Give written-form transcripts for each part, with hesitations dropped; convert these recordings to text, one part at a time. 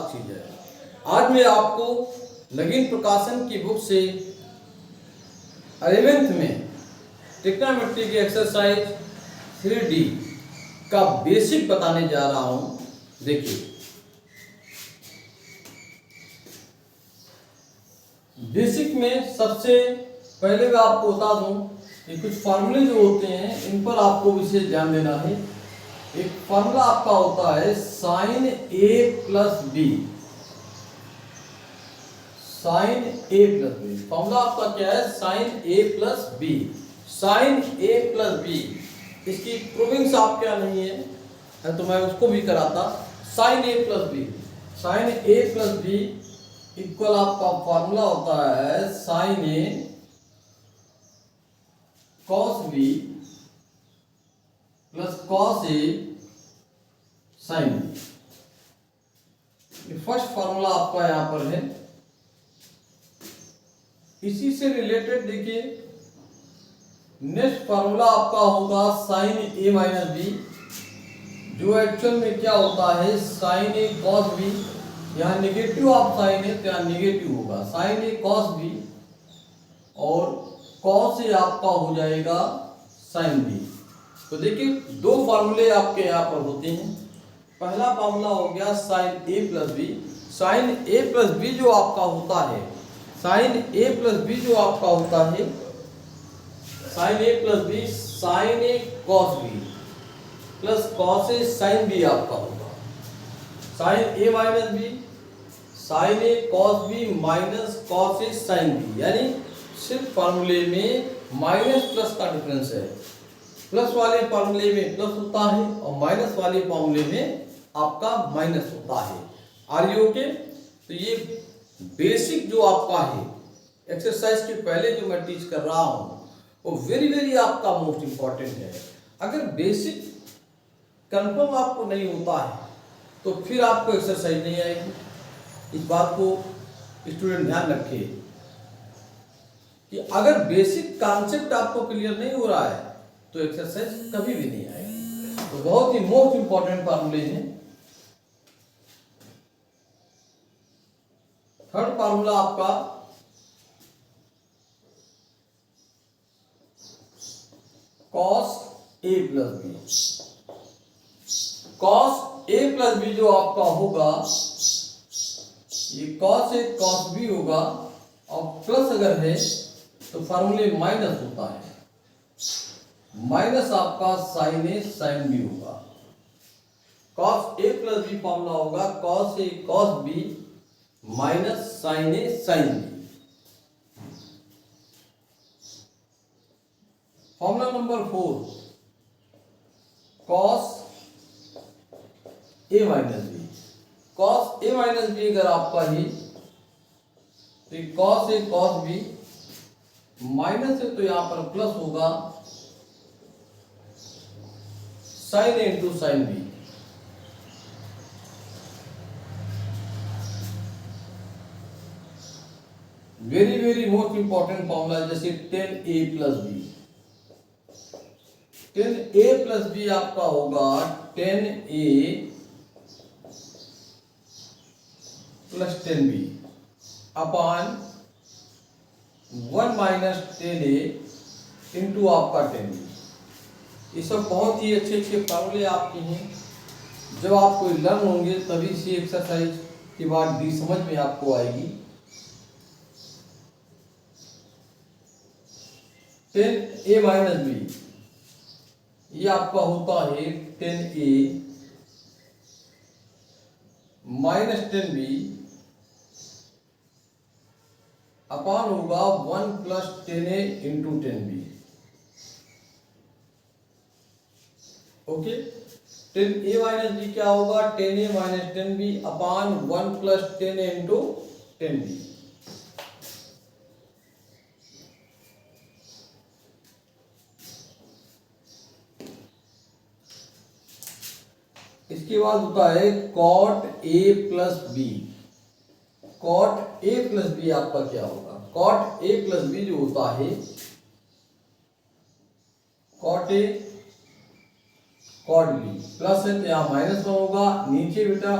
खास चीज है। आज मैं आपको नगीन प्रकाशन की बुक से 11th में ट्रिग्नोमेट्री की एक्सरसाइज 3D का बेसिक बताने जा रहा हूं। देखिए, बेसिक में सबसे पहले मैं आपको बता दूं कि कुछ फार्मूले जो होते हैं इन पर आपको विशेष ध्यान देना है। एक फार्मूला आपका होता है sign A plus B. Sine A plus B formula आपका क्या है? Sign A plus B. Sine A plus B, इसकी प्रूविंग्स आप क्या नहीं है तो मैं उसको भी कराता। Sign A plus B, sine A plus B equal आपका फार्मूला होता है sign A cos B plus cos A sine B. First formula आपका यहां पर है। इसी से रिलेटेड देखिए, नेक्स्ट फार्मूला आपका होगा साइन ए माइनस बी, जो एक्चुअल में क्या होता है साइन ए कॉस बी। यहाँ निगेटिव आप साइन है तो यहाँ निगेटिव होगा साइन ए कॉस बी, और कॉस ए आपका हो जाएगा साइन बी। तो देखिए, दो फार्मूले आपके यहाँ पर होते हैं। पहला फार्मूला हो गया sign A plus B. Sine A plus B जो आपका होता है, साइन ए प्लस बी जो आपका होता है, sign A plus B sine A cos B plus cos A sine B आपका होगा। Sine A minus B sine A cos B minus cos A sine B, यानी सिर्फ फार्मूले में माइनस प्लस का डिफरेंस है। प्लस वाले फार्मूले में प्लस होता है और माइनस वाले फार्मूले में आपका माइनस होता है। Are you okay? तो ये बेसिक जो आपका है एक्सरसाइज के पहले जो मैं टीच कर रहा हूं वो वेरी आपका मोस्ट इंपॉर्टेंट है। अगर बेसिक कंफर्म आपको नहीं होता है तो फिर आपको एक्सरसाइज नहीं आएगी। इस बात को स्टूडेंट ध्यान रखे कि अगर बेसिक कॉन्सेप्ट आपको क्लियर नहीं हो रहा है तो एक्सरसाइज कभी भी नहीं आएगी। तो बहुत ही मोस्ट इंपॉर्टेंट फार्मूले हैं। थर्ड फार्मूला आपका cos A plus B. Cos A plus B जो आपका होगा, ये कॉस ए कॉस बी होगा, और प्लस अगर है तो फार्मूले माइनस होता है। माइनस आपका साइन ए साइन बी होगा। Cos A plus B formula होगा cos A cos B minus sine A sine B. Formula number 4 cos A minus B. Cos A minus B अगर आपका ही तो cos A cos B minus है तो यहां पर प्लस होगा sine A into sine B. Very most important formula, जैसे 10a plus B. 10a plus B आपका होगा 10a plus 10b upon 1 minus 10a into आपका 10b। ये सब बहुत ही अच्छे फार्मूले आपके हैं। जब आपको लर्न होंगे तभी इसी एक्सरसाइज की बात डी समझ में आपको आएगी। 10a माइनस बी ये आपका होता है 10a माइनस 10b अपॉन होगा 1 plus 10a into 10b। Okay, 10a minus B क्या होगा 10a minus 10b upon 1 plus 10a into 10b। इसके बाद होता है cot A plus B. Cot A plus B आपका क्या होगा? कॉट ए प्लस बी जो होता है, cot A cot B plus है तो यहाँ -1 होगा। नीचे बेटा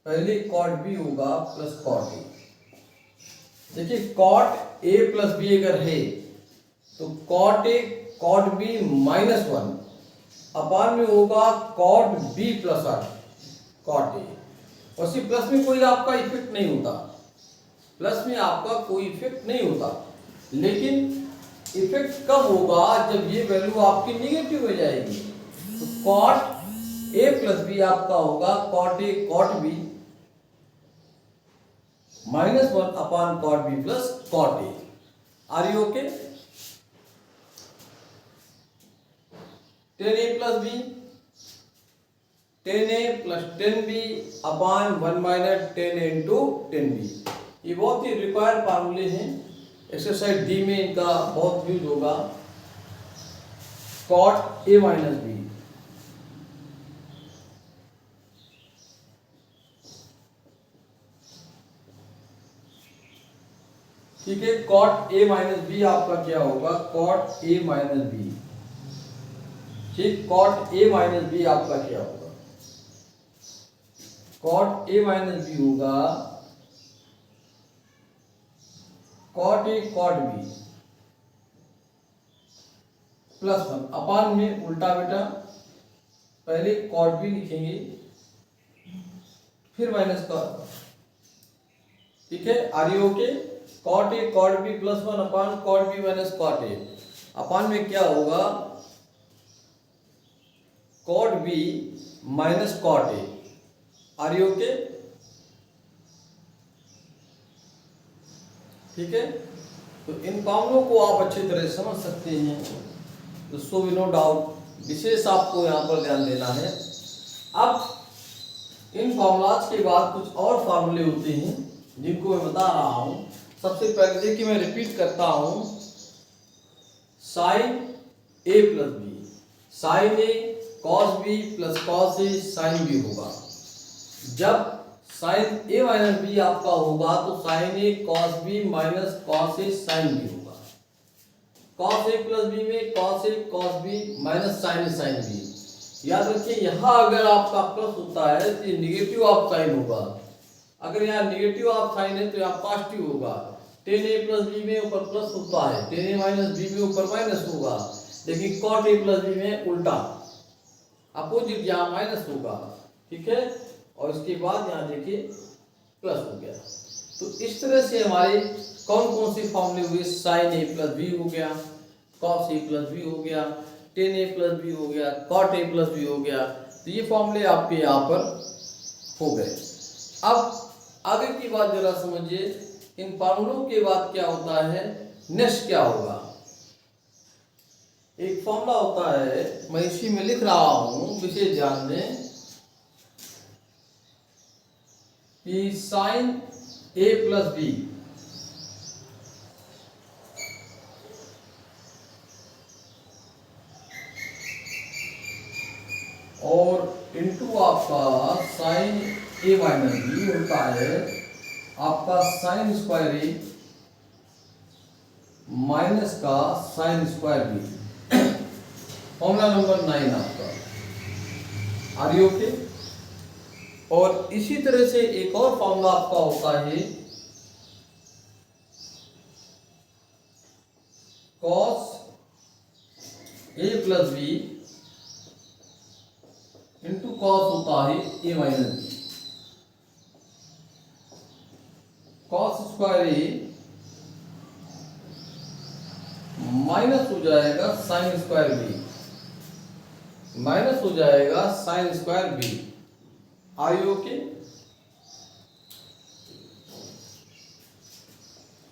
पहले कॉट बी होगा प्लस कॉट ए। देखिए कॉट ए प्लस बी अगर है तो cot A cot B -1 upon में होगा cot B plus cot A. और सी प्लस में कोई आपका इफेक्ट नहीं होता, प्लस में आपका कोई इफेक्ट नहीं होता, लेकिन इफेक्ट कब होगा जब ये वैल्यू आपकी निगेटिव हो जाएगी। तो कॉट ए प्लस बी आपका होगा cot A cot B -1 upon cot B plus cot A. Are you okay? tan a plus बी tan a plus tan b upon 1 minus tan a into tan b। ये बहुत ही required फार्मूले हैं, exercise D में इनका बहुत use होगा। Cot a minus B, ठीक है। कॉट a माइनस बी आपका क्या होगा? कॉट a माइनस बी, ठीक। कॉट a माइनस बी आपका क्या होगा? कॉट a माइनस बी होगा cot A cot B +1 upon में उल्टा बेटा, पहले कॉट बी लिखेंगे फिर माइनस का, ठीक है। Are you okay? Cot A cot B +1 upon cot B minus cot A, upon में क्या होगा? Cot B minus cot A. Are you okay? ठीक है। तो इन फॉर्मूलों को आप अच्छी तरह से समझ सकते हैं, तो सो वी नो डाउट, विशेष आपको यहाँ पर ध्यान देना है। अब इन फॉर्मूलाज के बाद कुछ और फार्मूले होते हैं जिनको मैं बता रहा हूँ। सबसे पहले देखिए मैं रिपीट करता हूँ, sign A plus B, sine A cos B plus cos A sine B होगा। जब साइन ए माइनस बी आपका होगा तो sign A cos B minus cos A sine B होगा। कॉस ए प्लस बी में cos A cos B minus sine A sine B. याद रखिए यहाँ अगर आपका प्लस होता है तो ये निगेटिव ऑफ साइन होगा, अगर यहाँ निगेटिव ऑफ साइन है तो यहाँ पॉजिटिव होगा। टेन ए प्लस बी में ऊपर प्लस होता है, टेन ए माइनस बी में ऊपर माइनस होगा, लेकिन कॉट ए प्लस बी में उल्टा अपोजिट यहाँ माइनस होगा, ठीक है। और इसके बाद यहाँ देखिए प्लस हो गया। तो इस तरह से हमारे कौन कौन से फॉर्मूले हुए? साइन ए प्लस बी हो गया, कॉस ए प्लस बी हो गया, टेन ए प्लस बी हो गया, कॉट ए प्लस बी हो गया। तो ये फॉर्मूले आपके यहाँ पर हो गए। अब आगे की बात जरा समझिए, इन फॉर्मूलों के बाद क्या होता है, नेक्स्ट क्या होगा? एक फॉर्मूला होता है, मैं इसी में लिख रहा हूं, विशेष ध्यान दें कि साइन ए प्लस बी और इनटू आपका साइन ए माइनस बी होता है आपका साइन स्क्वायर ए माइनस का sine square B. Formula number 9 आपका। Are you okay? और इसी तरह से एक और फॉर्मूला आपका होता है cos A plus B into cos होता है A minus B. Cos square A minus हो जाएगा साइन स्क्वायर बी, माइनस हो जाएगा sine square B. Are you okay?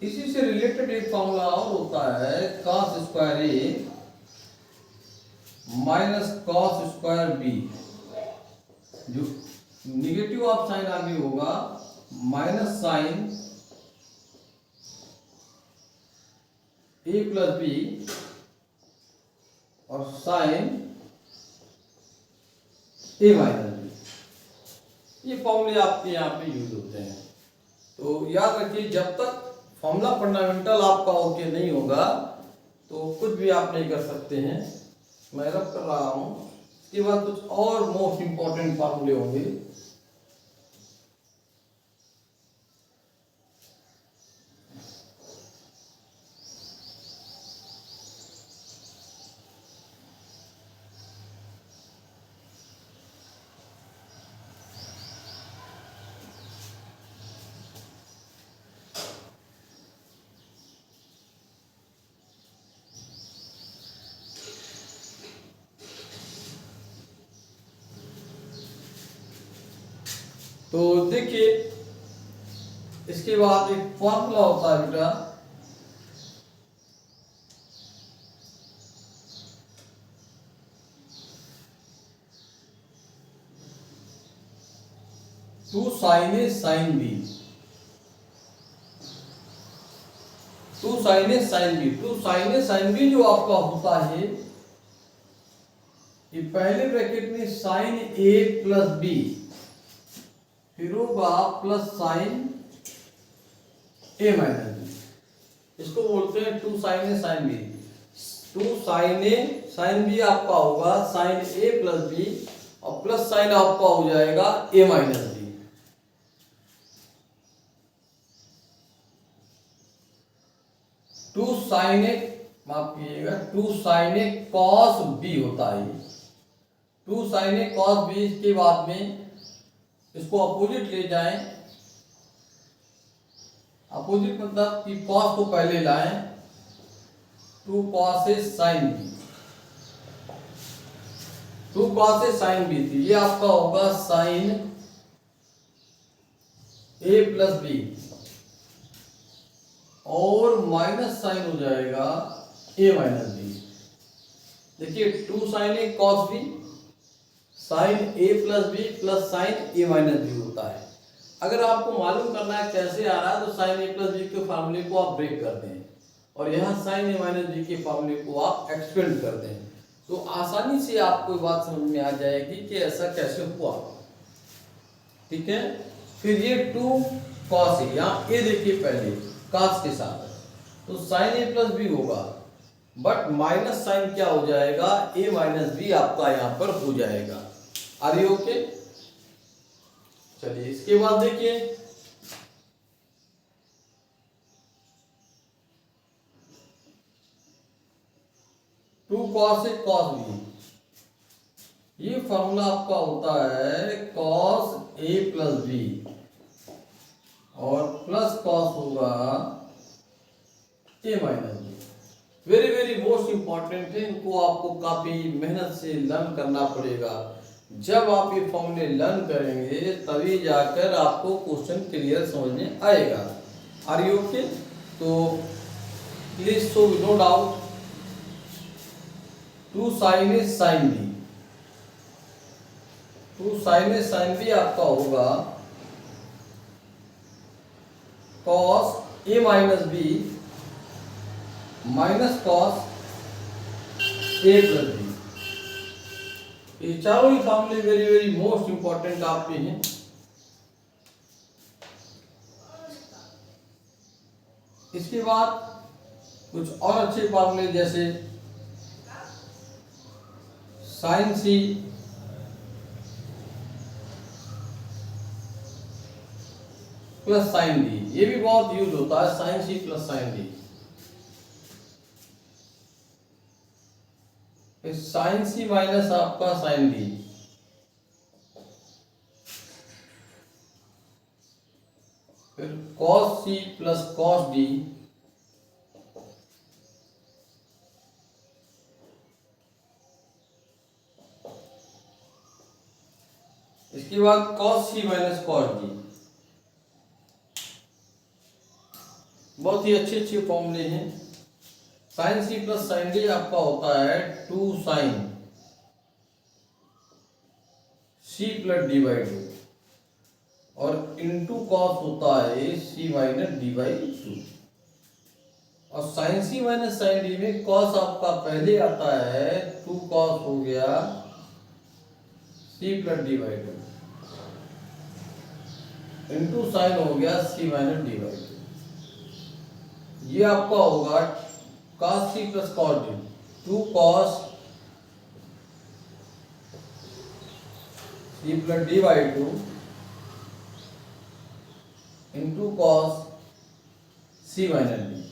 इसी से रिलेटेड एक फॉर्मूला और होता है cos square A minus cos square B, जो निगेटिव ऑफ साइन आगे होगा minus sine A plus B और साइन ए माइनस बी। ये फॉर्मूले आपके यहाँ पे यूज होते हैं। तो याद रखिए, जब तक फॉर्मूला फंडामेंटल आपका ओके नहीं होगा तो कुछ भी आप नहीं कर सकते हैं। मैं रब कर रहा हूँ। इसके बाद कुछ और मोस्ट इंपॉर्टेंट फॉर्मूले होंगे। तो देखिए इसके बाद एक फॉर्मूला होता है बेटा, two sine A sine B, two sine A sine B. Two sine A sine B जो आपका होता है कि पहले ब्रैकेट में साइन ए प्लस बी, फिर होगा plus sine A minus B, इसको बोलते हैं two sine A sine B. Two sine A sine B आपका होगा साइन ए प्लस बी, और प्लस साइन आपका हो जाएगा A minus B. Two sine A, माफ कीजिएगा, two sine A cos B होता है। Two sine A cos B, इसके बाद में इसको अपोजिट ले जाएं। अपोजिट मतलब कि कॉस को पहले लाएं, two cos A sine B, two cos A sine B थी, ये आपका होगा साइन ए प्लस बी, और माइनस साइन हो जाएगा ए माइनस बी। देखिए two sine A cos B, sine A plus B plus sine A minus B होता है। अगर आपको मालूम करना है कैसे आ रहा है, तो साइन ए प्लस बी के फार्मूले को आप ब्रेक कर दें, और यहाँ साइन ए माइनस बी के फार्मूले को आप एक्सपेंड कर दें, तो आसानी से आपको बात समझ में आ जाएगी कि ऐसा कैसे हुआ। ठीक है, फिर ये टू कॉस ए, यहाँ ए देखिए पहले कॉस के साथ, तो साइन ए प्लस बी होगा, बट माइनस साइन क्या हो जाएगा, ए माइनस बी आपका यहाँ पर हो जाएगा। Are you okay? चलिए इसके बाद देखिए two cos A cos B, ये फॉर्मूला आपका होता है कॉस ए प्लस बी, और प्लस कॉस होगा A minus B. Very very most important है, इनको आपको काफी मेहनत से लर्न करना पड़ेगा। जब आप ये फॉर्मूले लर्न करेंगे तभी जाकर आपको क्वेश्चन क्लियर समझ में आएगा। Are you okay? तो please so no doubt, two sine A sine B, two sine A sine B आपका होगा cos A minus B minus cos A plus B. ये चारों ही फॉर्मूले वेरी वेरी मोस्ट इंपॉर्टेंट आपके हैं। इसके बाद कुछ और अच्छे फॉर्मूले जैसे sine C plus sine D, ये भी बहुत यूज होता है, sine C plus sine D. Sine C minus आपका साइन डी, फिर cos C plus cos D, इसके बाद cos C minus cos D. बहुत ही अच्छे अच्छे फॉर्मूले हैं। Sine C plus sine D आपका होता है two sine C plus D by two, और इनटू कॉस होता है C minus D by two. और sine C minus sine D में कॉस आपका पहले आता है, टू कॉस हो गया C plus D by two, into sine हो गया C minus D by two. ये आपका होगा cos c plus cos d, two cos c plus d by two into cos c minus d।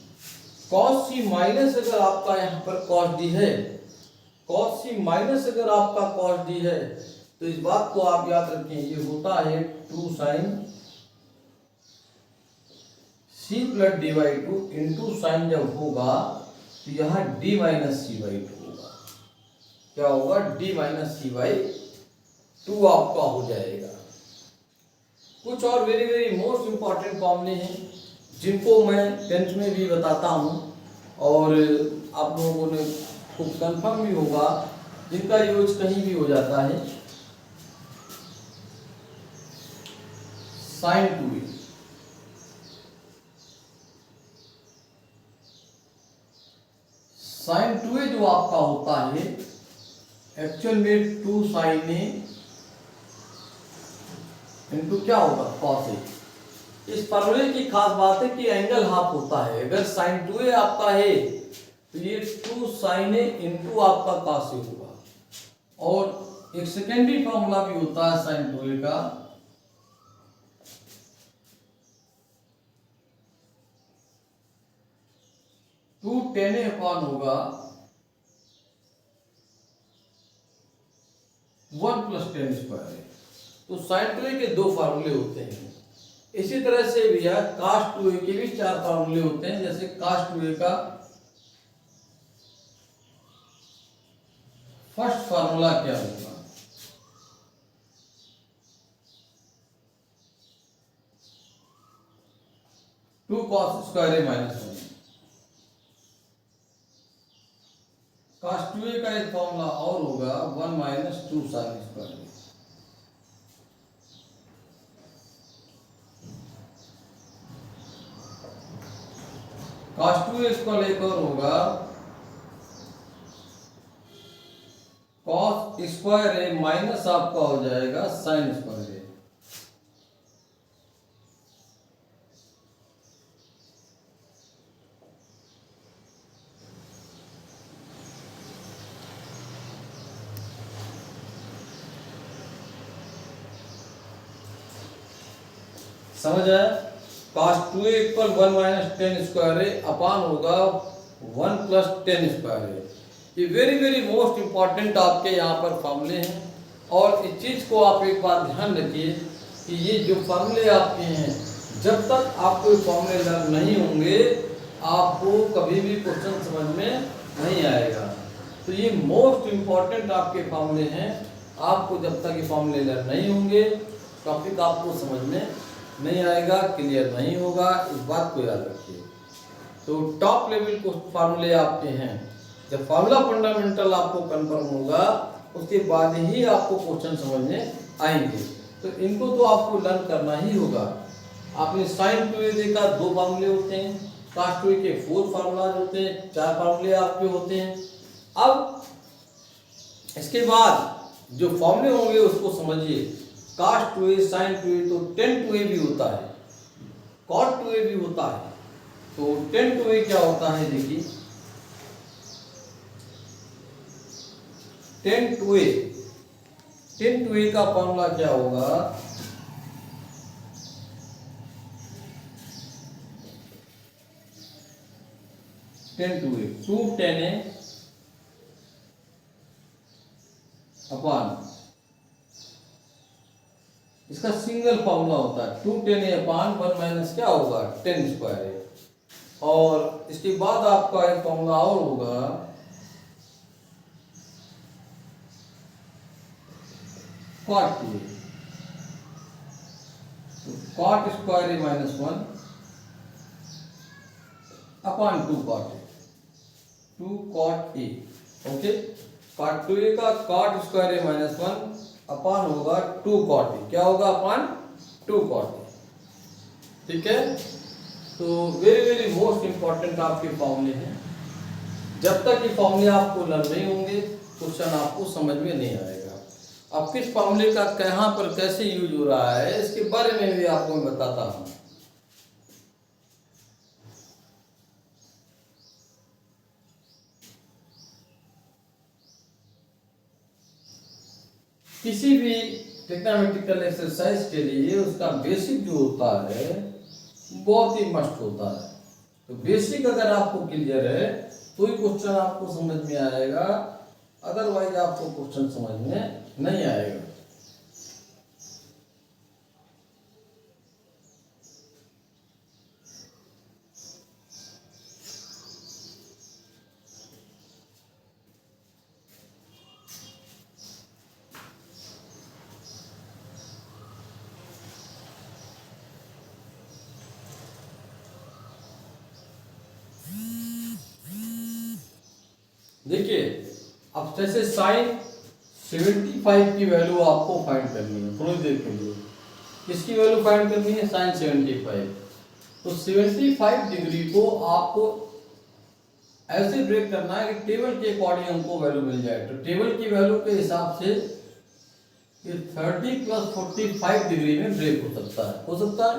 cos c minus अगर आपका यहाँ पर cos d है, cos c माइनस अगर आपका cos d है, तो इस बात को आप याद रखें, ये होता है two sine c plus D by two into sine जब होगा तो यहाँ d minus C by two होगा। क्या होगा? d minus C by two आपका हो जाएगा। कुछ और वेरी वेरी मोस्ट इम्पॉर्टेंट फॉर्मूले हैं जिनको मैं 10th में भी बताता हूँ और आप लोगों ने खूब कंफर्म भी होगा, जिनका यूज कहीं भी हो जाता है। साइन 2a, साइन 2a जो आपका होता है एक्चुअल में 2 sin a इंटू क्या होगा cos a। इस फॉर्मूले की खास बात है कि एंगल हाफ होता है। अगर sin 2a आपका है तो ये 2 sin a इंटू आपका cos a होगा। और एक सेकेंडरी फॉर्मूला भी होता है sin 2a का, 2 tan a अपॉन होगा 1 प्लस tan स्क्वायर है। तो sin 2a के 2 फार्मूले होते हैं। इसी तरह से भैया cos 2a के भी 4 फार्मूले होते हैं। जैसे cos 2a का फर्स्ट फार्मूला क्या होगा, two cos square A minus 1। cos 2a का एक फॉर्मूला और होगा 1 minus 2 sine square. cos 2a इसका एक और होगा cos स्क्वायर ए माइनस आपका हो जाएगा साइन स्क्वायर ए। समझ आया? cos 2a equal 1 minus tan square A upon होगा 1 प्लस टेन स्क्वायर ए। ये वेरी वेरी मोस्ट इंपॉर्टेंट आपके यहाँ पर फॉर्मूले हैं। और इस चीज़ को आप एक बार ध्यान रखिए कि ये जो फॉर्मूले आपके हैं, जब तक आपको ये फॉर्मूले लर्न नहीं होंगे आपको कभी भी क्वेश्चन समझ में नहीं आएगा। तो ये मोस्ट इंपॉर्टेंट आपके फॉर्मूले हैं। आपको जब तक ये फॉर्मूले लर्न नहीं होंगे टॉपिक आपको समझ में नहीं आएगा, क्लियर नहीं होगा, इस बात को याद रखिए। तो टॉप लेवल को फार्मूले आपके हैं। जब फार्मूला फंडामेंटल आपको कंफर्म होगा उसके बाद ही आपको क्वेश्चन समझ में आएंगे। तो इनको तो आपको लर्न करना ही होगा। आपने साइन 2a देखा, 2 फार्मूले होते हैं, cos 2a के 4 फार्मूला होते हैं, 4 फार्मूले आपके होते हैं। अब इसके बाद जो फॉर्मूले होंगे उसको समझिए। cos 2a sin 2a तो tan 2a भी होता है, cot 2a भी होता है। तो tan 2a क्या होता है देखिए, tan 2a का फॉर्मूला क्या होगा, tan 2a 2 tan a upon, इसका सिंगल फॉर्मूला होता है 2 tan a अपॉन 1 माइनस क्या होगा tan स्क्वायर ए। और इसके बाद आपका एक फॉर्मूला और होगा cot 2a, तो cot square A minus 1 upon 2 cot a, 2 cot a। Okay, cot 2a का cot square A minus 1 upon होगा 2 cot a, क्या होगा अपॉन 2 cot a। ठीक है, तो वेरी वेरी मोस्ट इंपॉर्टेंट आपके फॉर्मूले हैं। जब तक ये फॉर्मूले आपको लर्न नहीं होंगे क्वेश्चन आपको समझ में नहीं आएगा। अब किस फॉर्मूले का कहाँ पर कैसे यूज हो रहा है इसके बारे में भी आपको मैं बताता हूँ। किसी भी ट्रिग्नोमेट्रिकल एक्सरसाइज के लिए उसका बेसिक जो होता है बहुत ही मस्त होता है। तो बेसिक अगर आपको क्लियर है तो ही क्वेश्चन आपको समझ में आएगा, अदरवाइज आपको क्वेश्चन समझ में नहीं आएगा। देखिए अब जैसे साइन 75 की वैल्यू आपको फाइंड करनी है थोड़ी देर के लिए। किसकी वैल्यू फाइंड करनी है? साइन 75। तो 75 डिग्री को आपको ऐसे ब्रेक करना है कि टेबल के अकॉर्डिंग हमको वैल्यू मिल जाए। तो टेबल की वैल्यू के हिसाब से ये 30 प्लस 45 डिग्री में ब्रेक हो सकता है।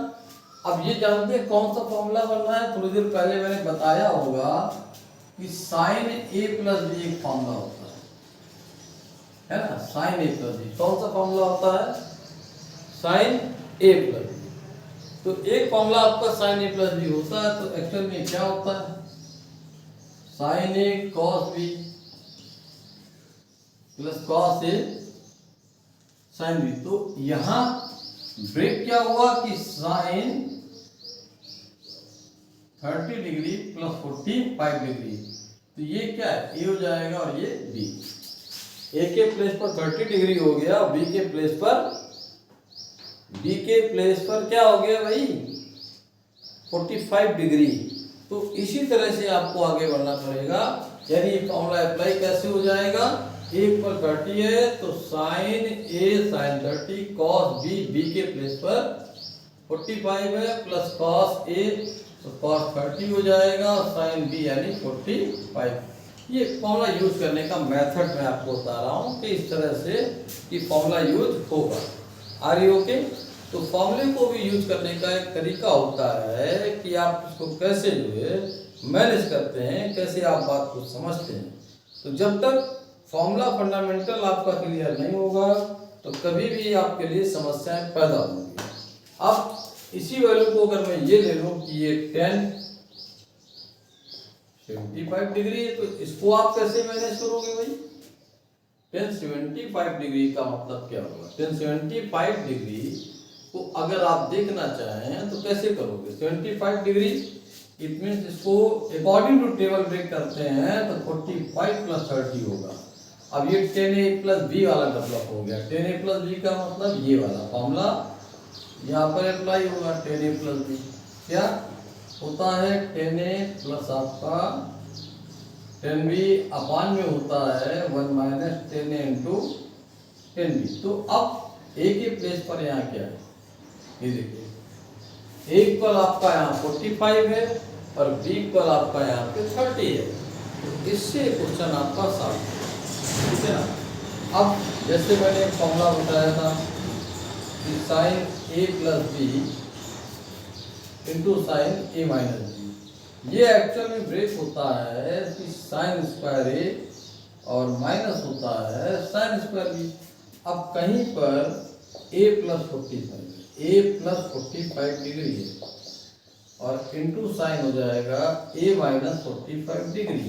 अब ये जानते हैं कौन सा फॉर्मूला बनना है? थोड़ी देर पहले मैंने बताया होगा कि साइन ए प्लस बी एक फॉर्मूला होता है ना? साइन ए प्लस बी कौन सा फॉर्मूला होता है? Sign A plus B. तो एक फॉर्मूला आपका साइन ए प्लस बी होता है, तो एक्चुअल में क्या होता है? Sign A cos B plus cos A sine B. तो यहां ब्रेक क्या हुआ कि साइन 30 डिग्री प्लस 45 डिग्री, तो ये क्या है? ए हो जाएगा और ये बी। ए के प्लेस पर 30 डिग्री हो गया, बी के प्लेस पर क्या हो गया भाई? 45 डिग्री। तो इसी तरह से आपको आगे बढ़ना पड़ेगा। यानी ये फॉर्मूला अप्लाई कैसे हो जाएगा? एक पर 30 है तो sign A sign 30 cos B, B के प्लेस पर 45 है प्लस कॉस ए तो कॉस 30 हो जाएगा और साइन बी यानी 45। ये फॉर्मूला यूज करने का मेथड मैं आपको बता रहा हूँ कि इस तरह से कि फॉर्मूला यूज होगा। Are you okay? तो फॉर्मूले को भी यूज करने का एक तरीका होता है कि आप इसको कैसे जो है मैनेज करते हैं, कैसे आप बात को समझते हैं। तो जब तक फॉर्मूला फंडामेंटल आपका क्लियर नहीं होगा तो कभी भी आपके लिए समस्याएं पैदा होंगी। अब इसी वैल्यू को अगर मैं ये ले लूं कि ये 1075 डिग्री है, तो इसको आप कैसे मैनेज करोगे भाई? 1075 डिग्री का मतलब क्या होगा? 1075 डिग्री को अगर आप देखना चाहें तो कैसे करोगे? 75 डिग्री इट मीन्स इसको अकॉर्डिंग टू टेबल ब्रेक करते हैं तो 45 प्लस 30 होगा। अब ये 10a प्लस बी वाला डेवलप हो गया। 10a प्लस बी का मतलब ये वाला फॉर्मूला यहाँ पर अप्लाई होगा। 10a प्लस बी क्या होता है? 10a प्लस आपका 10b अपान में होता है 1 माइनस 10a इंटू 10b। तो अब a के प्लेस पर यहाँ क्या है? ये देखिए एक पर आपका यहाँ 45 है और b पर आपका यहाँ पे 30 है। तो इससे क्वेश्चन आपका सॉल्व है, ठीक है ना? अब जैसे मैंने एक फॉर्मूला बताया था कि sine A plus B into sine A minus B, ये एक्चुअल में ब्रेक होता है कि साइन स्क्वायर ए और माइनस होता है साइन स्क्वायर बी। अब कहीं पर a प्लस 45 डिग्री है और इंटू साइन हो जाएगा a माइनस 45 डिग्री।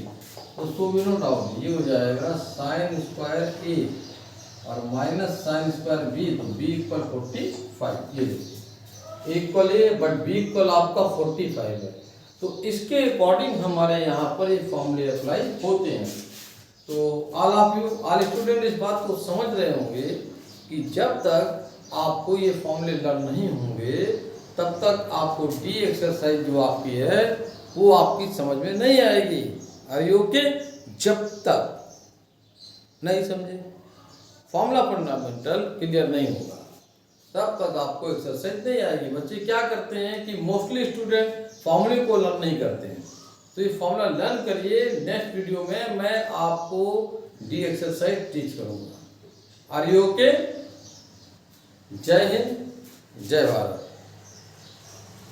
तो सो वी नो डाउट ये हो जाएगा साइन स्क्वायर a और माइनस साइन स्क्वायर b, तो b इक्वल 45। ये देखिए equal a but b equal आपका 45 है। तो इसके अकॉर्डिंग हमारे यहाँ पर ये फॉर्मूले अप्लाई होते हैं। तो ऑल स्टूडेंट इस बात को समझ रहे होंगे कि जब तक आपको ये फॉर्मूले लर्न नहीं होंगे तब तक आपको डी एक्सरसाइज जो आपकी है वो आपकी समझ में नहीं आएगी। Are you okay? जब तक नहीं समझे, फॉर्मूला फंडामेंटल क्लियर नहीं होगा तब तक आपको एक्सरसाइज नहीं आएगी। बच्चे क्या करते हैं कि मोस्टली स्टूडेंट फॉर्मूले को लर्न नहीं करते हैं। तो ये फॉर्मूला लर्न करिए। नेक्स्ट वीडियो में मैं आपको डी एक्सरसाइज टीच करूंगा। Are you okay? जय हिंद, जय भारत।